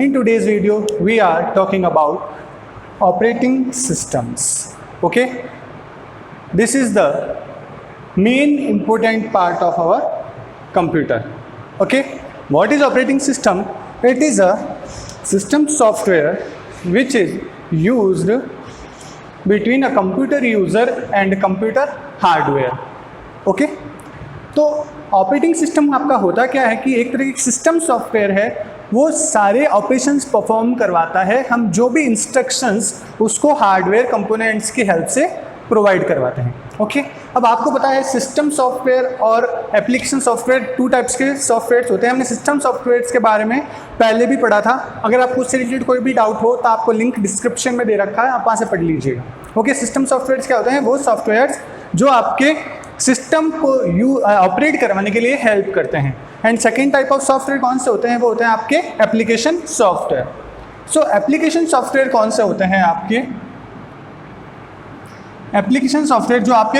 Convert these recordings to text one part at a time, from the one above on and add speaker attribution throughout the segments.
Speaker 1: In today's video, we are talking about operating systems. Okay, this is the main important part of our computer. Okay, what is operating system? It is a system software which is used between a computer user and computer hardware. Okay, तो operating system आपका होता क्या है कि एक तरह की system software है, वो सारे ऑपरेशंस परफॉर्म करवाता है। हम जो भी इंस्ट्रक्शंस उसको हार्डवेयर कंपोनेंट्स की हेल्प से प्रोवाइड करवाते हैं। ओके, अब आपको पता है सिस्टम सॉफ्टवेयर और एप्लीकेशन सॉफ्टवेयर टू टाइप्स के सॉफ्टवेयर्स होते हैं। हमने सिस्टम सॉफ्टवेयर्स के बारे में पहले भी पढ़ा था। अगर आपको उससे रिलेटेड कोई भी डाउट हो तो आपको लिंक डिस्क्रिप्शन में दे रखा है, आप वहाँ से पढ़ लीजिएगा। ओके, सिस्टम सॉफ्टवेयर्स क्या होते हैं? वो सॉफ्टवेयर्स जो आपके सिस्टम को ऑपरेट करवाने के लिए हेल्प करते हैं। And second type of software कौन से होते हैं? वो होते हैं आपके एप्लीकेशन सॉफ्टवेयर। सो एप्लीकेशन सॉफ्टवेयर कौन से होते हैं? आपके एप्लीकेशन सॉफ्टवेयर जो आपके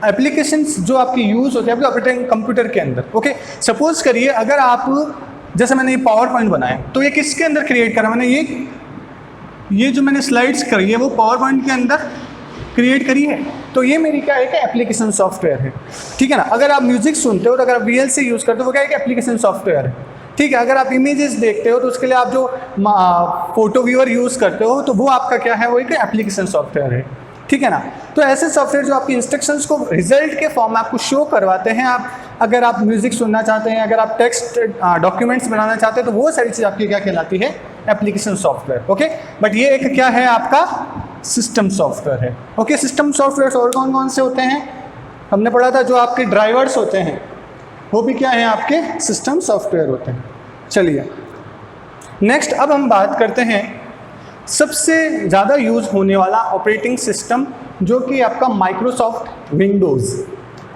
Speaker 1: एप्लीकेशंस जो आपके यूज़ होते हैं आपके ऑपरेटिंग कंप्यूटर के अंदर। ओके, सपोज करिए अगर आप, जैसे मैंने ये पावर पॉइंट बनाया तो ये किसके अंदर क्रिएट करा मैंने? ये जो मैंने स्लाइड्स करी है वो पावर पॉइंट के अंदर क्रिएट करी है। तो ये मेरी क्या है कि एप्लीकेशन सॉफ्टवेयर है। ठीक है ना। अगर आप म्यूजिक सुनते हो तो अगर आप VLC यूज़ करते हो वो क्या है कि एप्लीकेशन सॉफ्टवेयर है। ठीक है, अगर आप इमेजेस देखते हो तो उसके लिए आप जो फोटो व्यूअर यूज़ करते हो तो वो आपका क्या है? वो एक एप्लीकेशन सॉफ्टवेयर है। ठीक है ना। तो ऐसे सॉफ्टवेयर जो आपकी इंस्ट्रक्शंस को रिजल्ट के फॉर्म में आपको शो करवाते हैं। आप अगर आप म्यूजिक सुनना चाहते हैं, अगर आप टेक्स्ट डॉक्यूमेंट्स बनाना चाहते हैं तो वो सारी चीज़ आपकी क्या कहलाती है? Application software. ओके, बट ये एक क्या है? आपका सिस्टम सॉफ्टवेयर है। ओके, सिस्टम सॉफ्टवेयर और कौन कौन से होते हैं? हमने पढ़ा था जो आपके ड्राइवर्स होते हैं वो भी क्या है? आपके सिस्टम सॉफ्टवेयर होते हैं। चलिए नेक्स्ट, अब हम बात करते हैं सबसे ज़्यादा यूज़ होने वाला ऑपरेटिंग सिस्टम जो कि आपका माइक्रोसॉफ्ट विंडोज़।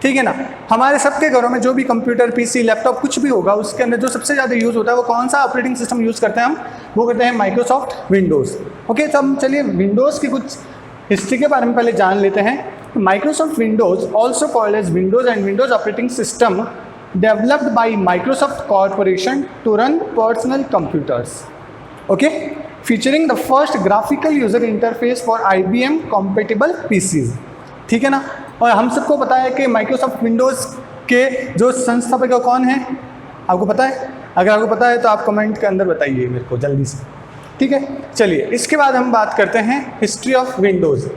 Speaker 1: ठीक है ना। हमारे सबके घरों में जो भी कंप्यूटर, PC, लैपटॉप कुछ भी होगा उसके अंदर जो सबसे ज़्यादा यूज़ होता है वो कौन सा ऑपरेटिंग सिस्टम यूज़ करते हैं? हम वो करते हैं माइक्रोसॉफ्ट विंडोज़। ओके, तो हम चलिए विंडोज़ की कुछ हिस्ट्री के बारे में पहले जान लेते हैं। Microsoft Windows also called as Windows and Windows operating system developed by Microsoft corporation to run personal computers. Okay, featuring the first graphical user interface for IBM compatible PCs। ठीक है ना। और हम सबको पता है कि माइक्रोसॉफ्ट विंडोज़ के जो संस्थापक कौन है? आपको पता है? अगर आपको पता है तो आप कमेंट के अंदर बताइए मेरे को जल्दी से। ठीक है, चलिए इसके बाद हम बात करते हैं हिस्ट्री ऑफ विंडोज़।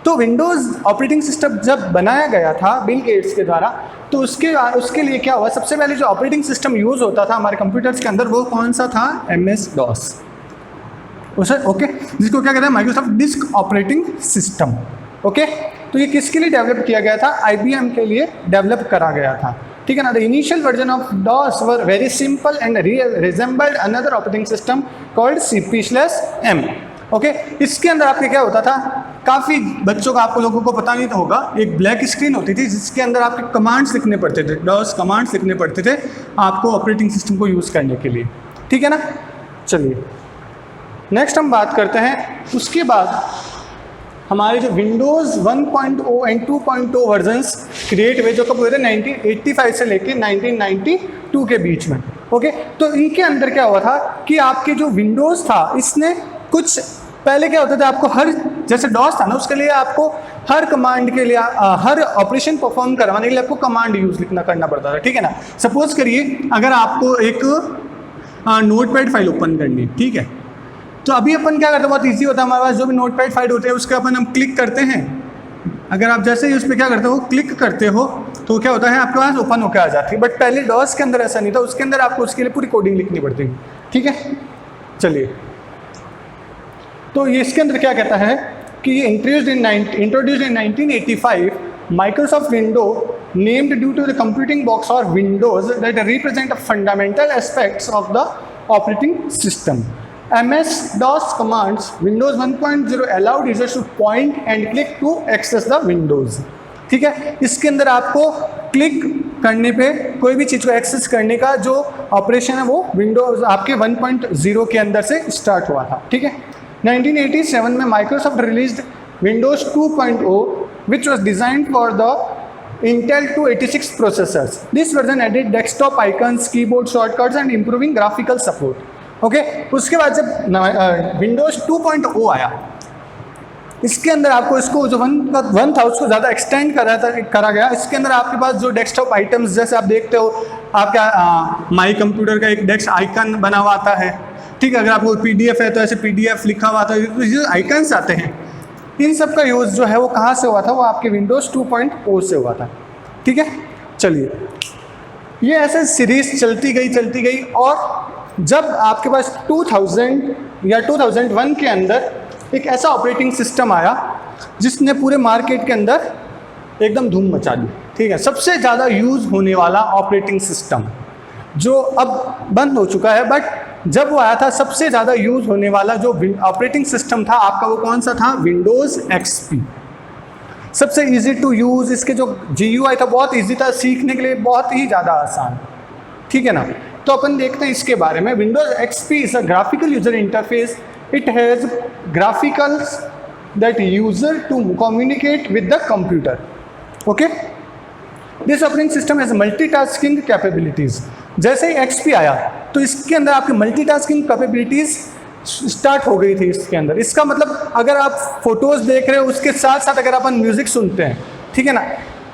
Speaker 1: तो विंडोज़ ऑपरेटिंग सिस्टम जब बनाया गया था बिल गेट्स के द्वारा तो उसके लिए क्या हुआ? सबसे पहले जो ऑपरेटिंग सिस्टम यूज़ होता था हमारे कंप्यूटर्स के अंदर वो कौन सा था? MS-DOS। ओके, जिसको क्या कहते हैं? Microsoft disk operating system. Okay, तो ये किसके लिए डेवलप किया गया था? IBM के लिए डेवलप करा गया था। ठीक है ना। The initial version of DOS were very simple and resembled another operating system called CP/M। Okay, इसके अंदर आपके क्या होता था? काफ़ी बच्चों का, आपको लोगों को पता नहीं तो होगा, एक ब्लैक स्क्रीन होती थी जिसके अंदर आपके कमांड्स लिखने पड़ते थे। DOS कमांड्स लिखने पड़ते थे आपको ऑपरेटिंग सिस्टम को यूज़ करने के लिए। ठीक है ना। चलिए नेक्स्ट हम बात करते हैं उसके बाद हमारे जो विंडोज़ 1.0 एंड 2.0 वर्जन्स क्रिएट हुए जो कब हुए थे? 1985 से लेके 1992 के बीच में। ओके, तो इनके अंदर क्या हुआ था कि आपके जो विंडोज़ था इसने कुछ पहले क्या होता था आपको हर, जैसे DOS था ना, उसके लिए आपको हर कमांड के लिए हर ऑपरेशन परफॉर्म करवाने के लिए आपको कमांड यूज़ करना पड़ता था। ठीक है ना। सपोज करिए अगर आपको एक नोटपैड फाइल ओपन करनी है, ठीक है, तो अभी अपन क्या करते हैं? बहुत इजी होता है, हमारे पास जो भी नोटपैड फाइल होते हैं उसके अपन हम क्लिक करते हैं। अगर आप जैसे ही उस पर क्या करते हो, क्लिक करते हो, तो क्या होता है आपके पास ओपन होकर आ जाती है। बट पहले DOS के अंदर ऐसा नहीं था, उसके अंदर आपको उसके लिए पूरी कोडिंग लिखनी पड़ती है। ठीक है, चलिए तो ये इसके अंदर क्या कहता है कि ये introduced in 1985 Microsoft Windows named due to the computing box or windows that represent a fundamental aspects of the operating system. MS-DOS commands Windows 1.0 allowed users to point and click to access the Windows। ठीक है, इसके अंदर आपको click करने पे कोई भी चीज़ को एक्सेस करने का जो ऑपरेशन है वो विंडोज आपके 1.0 के अंदर से स्टार्ट हुआ था। ठीक है, 1987 में Microsoft released Windows 2.0 which was designed for the Intel 286 processors. This version added desktop icons, keyboard shortcuts and improving graphical support. Okay. उसके बाद जब विंडोज़ 2.0 आया, इसके अंदर आपको इसको जो वन था उसको ज़्यादा एक्सटेंड करा गया। इसके अंदर आपके पास जो डेस्कटॉप आइटम्स जैसे आप देखते हो, आपका माई कंप्यूटर का एक डेस्क आइकन बना हुआ आता है, ठीक है। अगर आपको PDF है तो ऐसे PDF लिखा हुआ आता है, तो ये आइकन्स आते हैं, इन सब का यूज़ जो है वो कहाँ से हुआ था, वो आपके विंडोज़ 2.0 से हुआ था, ठीक है। चलिए, ये ऐसे सीरीज चलती गई और जब आपके पास 2000 या 2001 के अंदर एक ऐसा ऑपरेटिंग सिस्टम आया जिसने पूरे मार्केट के अंदर एकदम धूम मचा दी, ठीक है। सबसे ज़्यादा यूज़ होने वाला ऑपरेटिंग सिस्टम जो अब बंद हो चुका है, बट जब वो आया था सबसे ज़्यादा यूज़ होने वाला जो ऑपरेटिंग सिस्टम था आपका, वो कौन सा था? Windows XP। सबसे इजी टू यूज़, इसके जो GUI था बहुत इजी था, सीखने के लिए बहुत ही ज़्यादा आसान, ठीक है ना। तो अपन देखते हैं इसके बारे में। Windows XP is a graphical user interface, it has graphicals that user to communicate with the computer, okay. This operating system has multitasking capabilities. जैसे ही XP आया तो इसके अंदर आपकी मल्टीटास्किंग कैपेबिलिटीज़ स्टार्ट हो गई थी इसके अंदर। इसका मतलब अगर आप फोटोज़ देख रहे हो उसके साथ साथ अगर अपन म्यूज़िक सुनते हैं, ठीक है ना,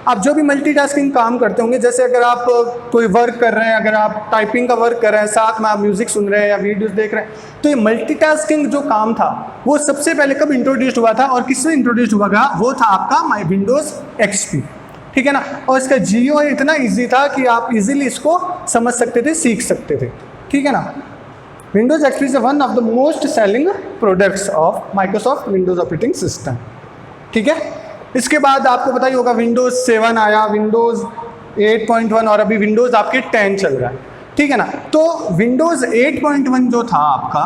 Speaker 1: आप जो भी मल्टीटास्किंग काम करते होंगे, जैसे अगर आप कोई वर्क कर रहे हैं, अगर आप टाइपिंग का वर्क कर रहे हैं, साथ में आप म्यूज़िक सुन रहे हैं या वीडियोस देख रहे हैं, तो ये मल्टीटास्किंग जो काम था वो सबसे पहले कब इंट्रोड्यूस हुआ था और किसमें इंट्रोड्यूस हुआ था? वो था आपका माई विंडोज़ XP, ठीक है ना। और इसका GUI इतना ईजी था कि आप इजीली इसको समझ सकते थे, सीख सकते थे, ठीक है ना। Windows XP is one of the most selling products of Microsoft Windows operating system, ठीक है। इसके बाद आपको पता ही होगा विंडोज़ 7 आया, विंडोज़ 8.1 और अभी विंडोज़ आपके 10 चल रहा है, ठीक है ना। तो विंडोज़ 8.1 जो था आपका,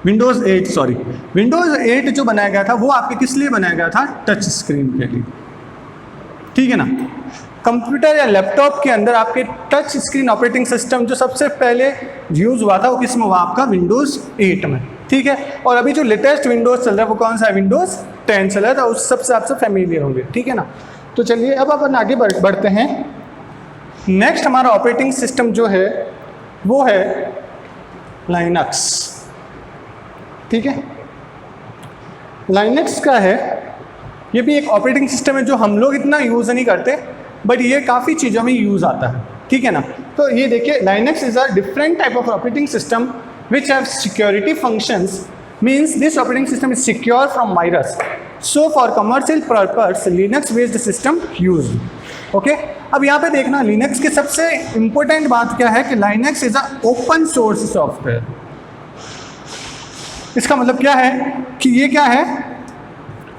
Speaker 1: विंडोज़ 8 जो बनाया गया था वो आपके किस लिए बनाया गया था? टच स्क्रीन के लिए, ठीक है ना। कंप्यूटर या लैपटॉप के अंदर आपके टच स्क्रीन ऑपरेटिंग सिस्टम जो सबसे पहले यूज़ हुआ था वो किस में हुआ? आपका विंडोज़ 8 में, ठीक है। और अभी जो लेटेस्ट विंडोज़ चल रहा है वो कौन सा है? विंडोज़ 10 चल रहा है, तो उस सबसे आपसे फैमिलियर होंगे, ठीक है ना। तो चलिए अब अपन आगे बढ़ते हैं। नेक्स्ट हमारा ऑपरेटिंग सिस्टम जो है वो है लाइनक्स, ठीक है। लाइनक्स का है, ये भी एक ऑपरेटिंग सिस्टम है जो हम लोग इतना यूज़ नहीं करते, बट ये काफ़ी चीज़ों में यूज़ आता है, ठीक है ना। तो ये देखिए, Linux is a different type of operating system which have security functions, means this operating system is secure from virus. So for commercial purpose Linux based system used, okay। अब यहाँ पे देखना Linux की सबसे important बात क्या है कि Linux is a open source software। इसका मतलब क्या है कि ये क्या है?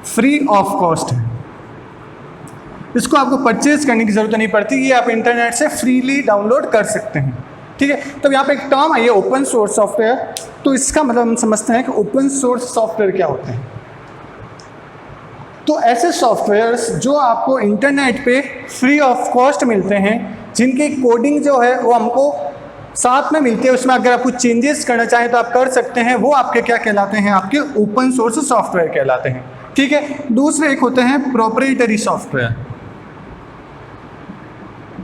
Speaker 1: फ्री ऑफ कॉस्ट है, इसको आपको परचेज करने की ज़रूरत नहीं पड़ती, ये आप इंटरनेट से फ्रीली डाउनलोड कर सकते हैं, ठीक है। तो यहाँ पे एक टर्म आई है ओपन सोर्स सॉफ्टवेयर, तो इसका मतलब हम समझते हैं कि ओपन सोर्स सॉफ्टवेयर क्या होते हैं। तो ऐसे सॉफ्टवेयर्स जो आपको इंटरनेट पे फ्री ऑफ कॉस्ट मिलते हैं, जिनकी कोडिंग जो है वो हमको साथ में मिलती है, उसमें अगर आप कुछ चेंजेस करना चाहें तो आप कर सकते हैं, वो आपके क्या कहलाते हैं? आपके ओपन सोर्स सॉफ्टवेयर कहलाते हैं, ठीक है। दूसरे एक होते हैं प्रोप्राइटरी सॉफ्टवेयर,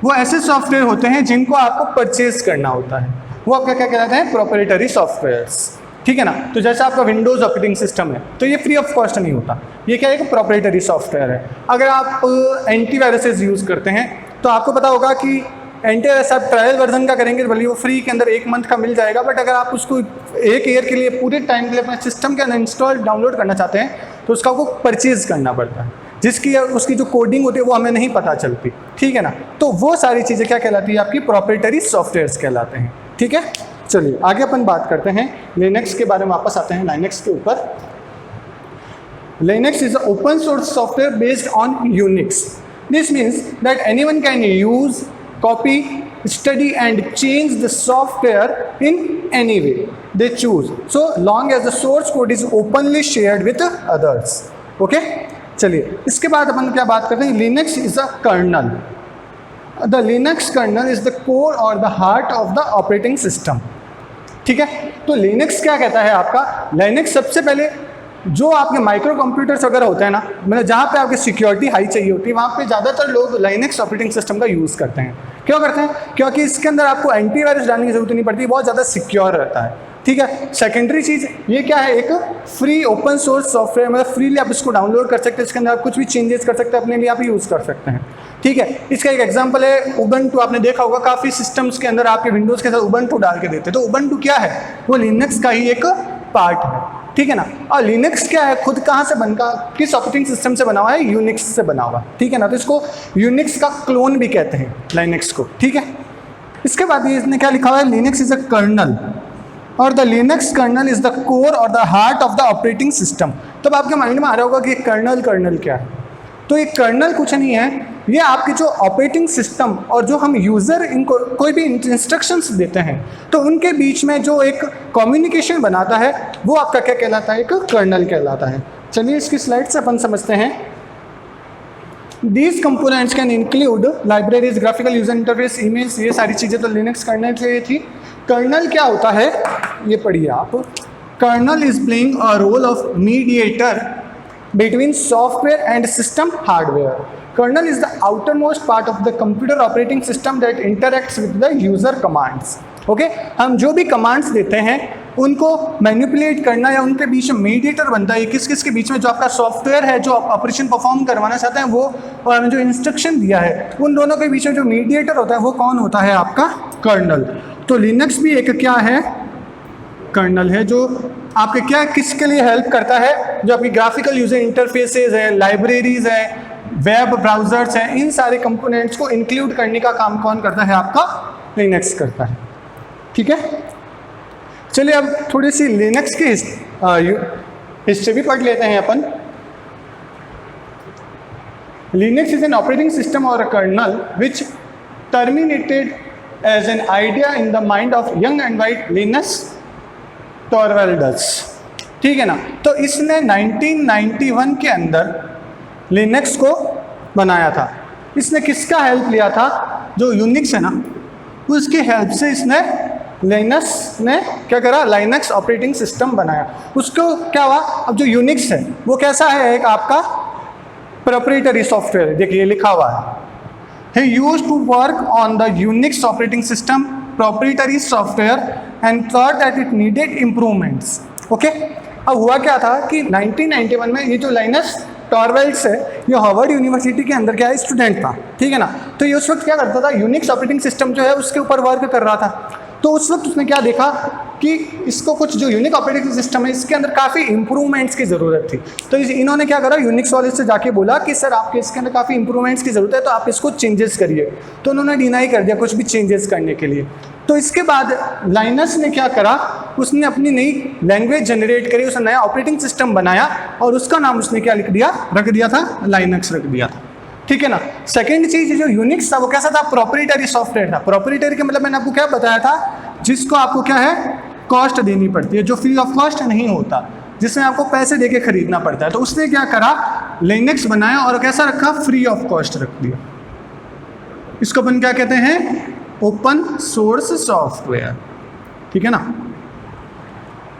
Speaker 1: वो ऐसे सॉफ्टवेयर होते हैं जिनको आपको परचेज करना होता है, वो आपका क्या कहलाते हैं? प्रोप्राइटरी सॉफ्टवेयर्स, ठीक है ना। तो जैसे आपका विंडोज़ ऑपरेटिंग सिस्टम है तो ये फ्री ऑफ कॉस्ट नहीं होता, ये क्या है? एक प्रोप्राइटरी सॉफ्टवेयर है। अगर आप एंटीवायरसेस यूज़ करते हैं तो आपको पता होगा कि एंटीवायरस आप ट्रायल वर्जन का करेंगे भले वो फ्री के अंदर 1 मंथ का मिल जाएगा, बट अगर आप उसको 1 ईयर के लिए पूरे टाइम के लिए अपने सिस्टम के अंदर इंस्टॉल डाउनलोड करना चाहते हैं तो उसका आपको परचेज करना पड़ता है, जिसकी उसकी जो कोडिंग होती है वो हमें नहीं पता चलती, ठीक है ना। तो वो सारी चीज़ें क्या कहलाती है? आपकी प्रोप्राइटरी सॉफ्टवेयर्स कहलाते हैं, ठीक है। चलिए आगे अपन बात करते हैं लिनक्स के बारे में, वापस आते हैं लाइनक्स के ऊपर। Linux is open source software based on Unix. This means that anyone can use, copy, study and change the software in any way they choose, so long as the source code is openly shared with others, okay। चलिए इसके बाद अपन क्या बात करते हैं? Linux is a kernel. The Linux kernel is the core और the heart of the operating system, ठीक है। तो लिनक्स क्या कहता है आपका? लिनक्स सबसे पहले जो आपके माइक्रो कंप्यूटर्स वगैरह होते हैं ना, मतलब जहाँ पे आपकी सिक्योरिटी हाई चाहिए होती है, वहाँ पे ज़्यादातर लोग लिनक्स ऑपरेटिंग सिस्टम का यूज़ करते हैं, क्यों करते हैं? क्योंकि इसके अंदर आपको एंटीवायरस डालने की जरूरत नहीं पड़ती, बहुत ज़्यादा सिक्योर रहता है। ठीक है। सेकेंडरी चीज़ ये क्या है, एक फ्री ओपन सोर्स सॉफ्टवेयर, मतलब फ्रीली आप इसको डाउनलोड कर सकते हैं, इसके अंदर आप कुछ भी चेंजेस कर सकते हैं, अपने लिए आप यूज़ कर सकते हैं। ठीक है। इसका एक एग्जांपल है उबंटू। आपने देखा होगा काफ़ी सिस्टम्स के अंदर आपके विंडोज़ के साथ उबंटू डाल के देते हैं। तो उबंटू क्या है, वो लिनक्स का ही एक पार्ट है। ठीक है ना। और लिनक्स क्या है, खुद कहाँ से बनका, किस ऑपरेटिंग सिस्टम से बना हुआ है, यूनिक्स से बना हुआ। ठीक है ना। तो इसको यूनिक्स का क्लोन भी कहते हैं, लिनक्स को। ठीक है। इसके बाद ये इसने क्या लिखा हुआ है, लिनक्स इज अ कर्नल और the Linux kernel is the core और the heart of the operating system. तब आपके माइंड में आ रहा होगा कि कर्नल क्या है। तो ये कर्नल कुछ नहीं है, ये आपकी जो ऑपरेटिंग सिस्टम और जो हम यूज़र इनको कोई भी इंस्ट्रक्शंस देते हैं तो उनके बीच में जो एक कम्युनिकेशन बनाता है वो आपका क्या कहलाता है, एक कर्नल कहलाता है। चलिए इसकी स्लाइड से अपन समझते हैं। These components can include libraries, graphical user interface, emails, ये सारी चीज़ें तो लिनक्स कर्नल के लिए थी। कर्नल क्या होता है, ये पढ़िए आप। Kernel is playing a role of mediator between software and system hardware. Kernel is the outermost part of the computer operating system that interacts with the user commands. Okay हम जो भी कमांड्स देते हैं उनको मैनिपुलेट करना या उनके बीच में मीडिएटर बनता है। किस किस के बीच में, जो आपका सॉफ्टवेयर है जो ऑपरेशन परफॉर्म करवाना चाहते हैं वो, और जो इंस्ट्रक्शन दिया है उन दोनों के बीच में जो मीडिएटर होता है वो कौन होता है, आपका कर्नल। तो लिनक्स भी एक क्या है, कर्नल है, जो आपके क्या किसके लिए हेल्प करता है, जो आपकी ग्राफिकल यूजर इंटरफेसेस है, लाइब्रेरीज है, वेब ब्राउजर्स हैं, इन सारे कंपोनेंट्स को इंक्लूड करने का काम कौन करता है, आपका लिनक्स करता है। ठीक है। चलिए अब थोड़ी सी लिनक्स की हिस्ट्री भी पढ़ लेते हैं अपन। Linux is an operating system और a kernel which terminated as an idea in the mind of young and white Linus Torvalds. ठीक है ना। तो इसने 1991 के अंदर लिनक्स को बनाया था। इसने किसका हेल्प लिया था, जो यूनिक्स है ना उसकी हेल्प से इसने लिनक्स ने क्या करा, लाइनक्स ऑपरेटिंग सिस्टम बनाया। उसको क्या हुआ, अब जो यूनिक्स है वो कैसा है, एक आपका प्रोप्राइटरी सॉफ्टवेयर। देखिए लिखा हुआ है, he used to work on the Unix operating system proprietary software and thought that it needed improvements. Okay? अब हुआ क्या था कि 1991 में ये जो लाइनस टॉरवेल्ड्स है ये हार्वर्ड यूनिवर्सिटी के अंदर क्या है, स्टूडेंट था। ठीक है ना। तो ये उस वक्त क्या करता था, यूनिक्स ऑपरेटिंग सिस्टम जो है उसके ऊपर वर्क कर रहा था। तो उस वक्त उसने क्या देखा कि इसको कुछ जो यूनिक ऑपरेटिंग सिस्टम है इसके अंदर काफ़ी इंप्रूवमेंट्स की ज़रूरत थी। तो इन्होंने क्या करा, यूनिक्स वाले से जाके बोला कि सर आपके इसके अंदर काफ़ी इंप्रूवमेंट्स की ज़रूरत है, तो आप इसको चेंजेस करिए। तो उन्होंने डिनाई कर दिया कुछ भी चेंजेस करने के लिए। तो इसके बाद लाइनस ने क्या करा, उसने अपनी नई लैंग्वेज जनरेट करी, उसने नया ऑपरेटिंग सिस्टम बनाया और उसका नाम उसने क्या रख दिया था, लाइनक्स रख दिया था। ठीक है ना। सेकेंड चीज जो यूनिक्स था वो कैसा था, प्रोप्राइटरी सॉफ्टवेयर था। प्रोप्राइटरी के मतलब मैंने आपको क्या बताया था, जिसको आपको क्या है, कॉस्ट देनी पड़ती है, जो फ्री ऑफ कॉस्ट नहीं होता, जिसमें आपको पैसे देके खरीदना पड़ता है। तो उसने क्या करा, लिनक्स बनाया और कैसा रखा, फ्री ऑफ कॉस्ट रख दिया। इसको अपन क्या कहते हैं, ओपन सोर्स सॉफ्टवेयर। ठीक है ना।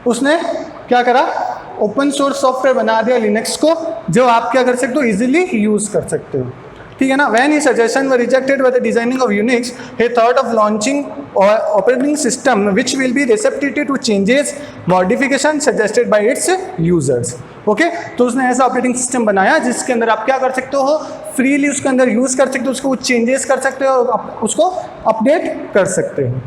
Speaker 1: उसने क्या करा, ओपन सोर्स सॉफ्टवेयर बना दिया लिनक्स को, जो आप क्या कर सकते हो, इजीली यूज कर सकते हो। ठीक है ना। When his suggestion were rejected by the designing of Unix, he thought of launching operating system which will be receptive to changes modification suggested by its users. Okay. तो उसने ऐसा ऑपरेटिंग सिस्टम बनाया जिसके अंदर आप क्या कर सकते हो, फ्रीली उसके अंदर यूज कर सकते हो, उसको चेंजेस कर सकते हो, उसको अपडेट कर सकते हो।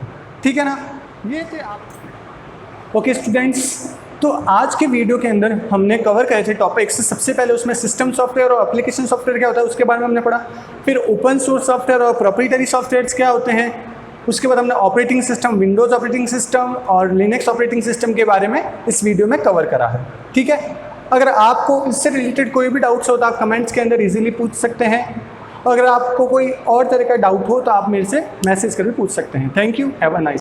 Speaker 1: ठीक है ना। ये थे आप। ओके स्टूडेंट्स, तो आज के वीडियो के अंदर हमने कवर करे थे टॉपिक्स। सबसे पहले उसमें सिस्टम सॉफ्टवेयर और एप्लीकेशन सॉफ्टवेयर क्या होता है उसके बारे में हमने पढ़ा। फिर ओपन सोर्स सॉफ्टवेयर और प्रोप्राइटरी सॉफ्टवेयर्स क्या होते हैं। उसके बाद हमने operating system, Windows operating system और लिनक्स ऑपरेटिंग सिस्टम के बारे में इस वीडियो में कवर करा है। ठीक है। अगर आपको इससे रिलेटेड कोई भी डाउट्स हो तो आप कमेंट्स के अंदर ईजिली पूछ सकते हैं। अगर आपको कोई और तरह का डाउट हो तो आप मेरे से मैसेज करके पूछ सकते हैं। Thank you, have a nice.